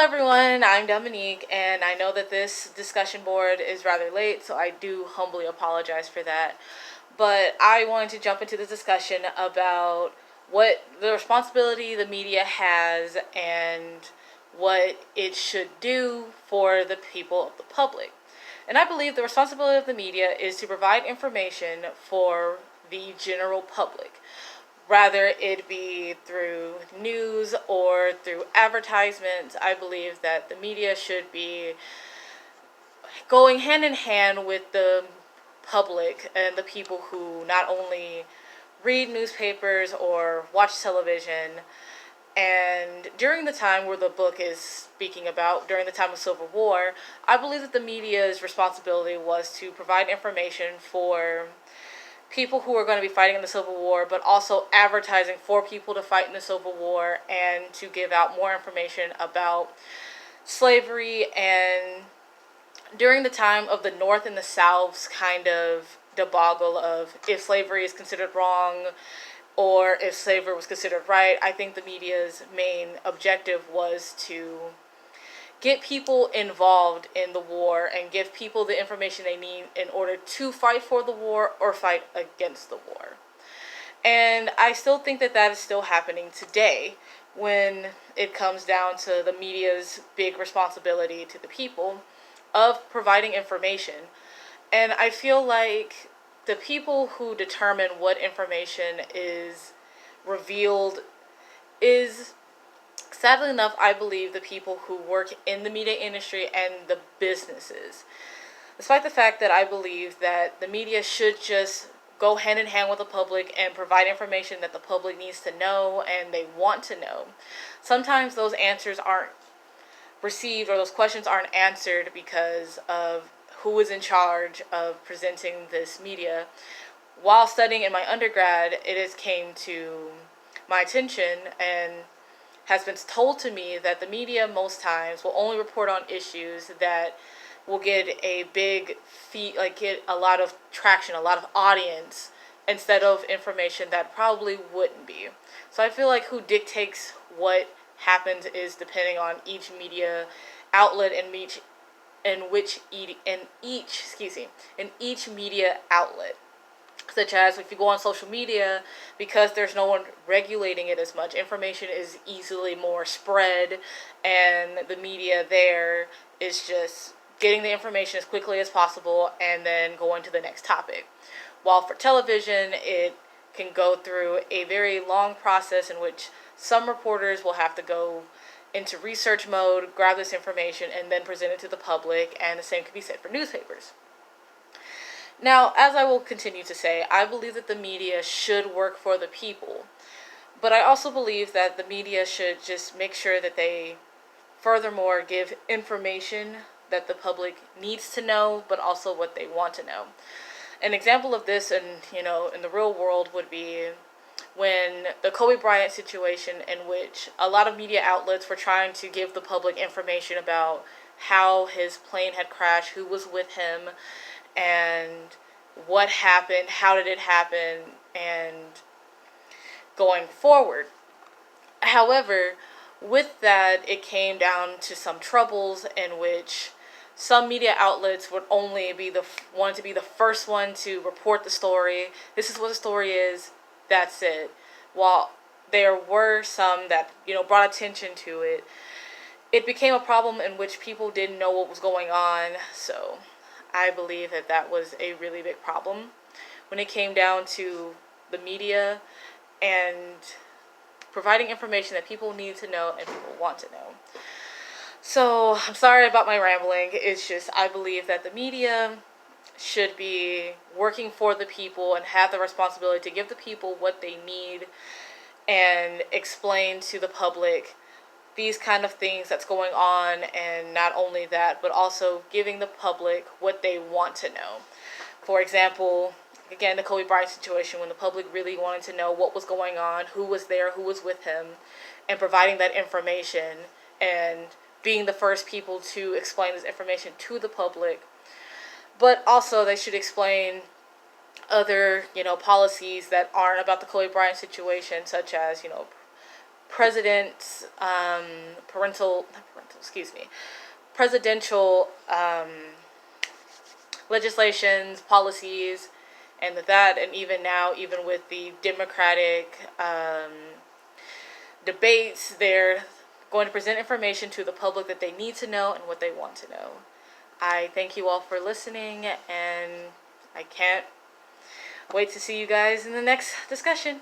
everyone, I'm Dominique, and I know that this discussion board is rather late, so I do humbly apologize for that. But I wanted to jump into this discussion about what the responsibility the media has and what it should do for the people of the public. And I believe the responsibility of the media is to provide information for the general public, rather it be through news or through advertisements. I believe that the media should be going hand in hand with the public and the people who not only read newspapers or watch television. And during the time where the book is speaking about, during the time of Civil War, I believe that the media's responsibility was to provide information for people who are going to be fighting in the Civil War, but also advertising for people to fight in the Civil War and to give out more information about slavery and during the time of the North and the South's kind of debacle of if slavery is considered wrong or if slavery was considered right. I think the media's main objective was to get people involved in the war and give people the information they need in order to fight for the war or fight against the war. And I still think that that is still happening today when it comes down to the media's big responsibility to the people of providing information. And I feel like the people who determine what information is revealed is, sadly enough, I believe the people who work in the media industry and the businesses. Despite the fact that I believe that the media should just go hand in hand with the public and provide information that the public needs to know and they want to know, sometimes those answers aren't received or those questions aren't answered because of who is in charge of presenting this media. While studying in my undergrad, it has came to my attention and has been told to me that the media most times will only report on issues that will get a big get a lot of traction, a lot of audience, instead of information that probably wouldn't be. So I feel like who dictates what happens is depending on each media outlet and in each media outlet, such as if you go on social media, because there's no one regulating it as much, information is easily more spread, and the media there is just getting the information as quickly as possible and then going to the next topic. While for television, it can go through a very long process in which some reporters will have to go into research mode, grab this information, and then present it to the public, and the same can be said for newspapers. Now, as I will continue to say, I believe that the media should work for the people, but I also believe that the media should just make sure that they furthermore give information that the public needs to know, but also what they want to know. An example of this in the real world would be when the Kobe Bryant situation, in which a lot of media outlets were trying to give the public information about how his plane had crashed, who was with him, and what happened, how did it happen, and going forward. However, with that, it came down to some troubles in which some media outlets would only be want to be the first one to report the story. This is what the story is. That's it. While there were some that brought attention to it, it became a problem in which people didn't know what was going on. So I believe that that was a really big problem when it came down to the media and providing information that people need to know and people want to know. So I'm sorry about my rambling. It's just I believe that the media should be working for the people and have the responsibility to give the people what they need and explain to the public these kind of things that's going on, and not only that, but also giving the public what they want to know. For example, again, the Kobe Bryant situation, when the public really wanted to know what was going on, who was there, who was with him, and providing that information and being the first people to explain this information to the public. But also they should explain other, policies that aren't about the Kobe Bryant situation, such as, president's parental, not parental, presidential legislations, policies, and with that, and even now, even with the Democratic debates, they're going to present information to the public that they need to know and what they want to know. I thank you all for listening, and I can't wait to see you guys in the next discussion.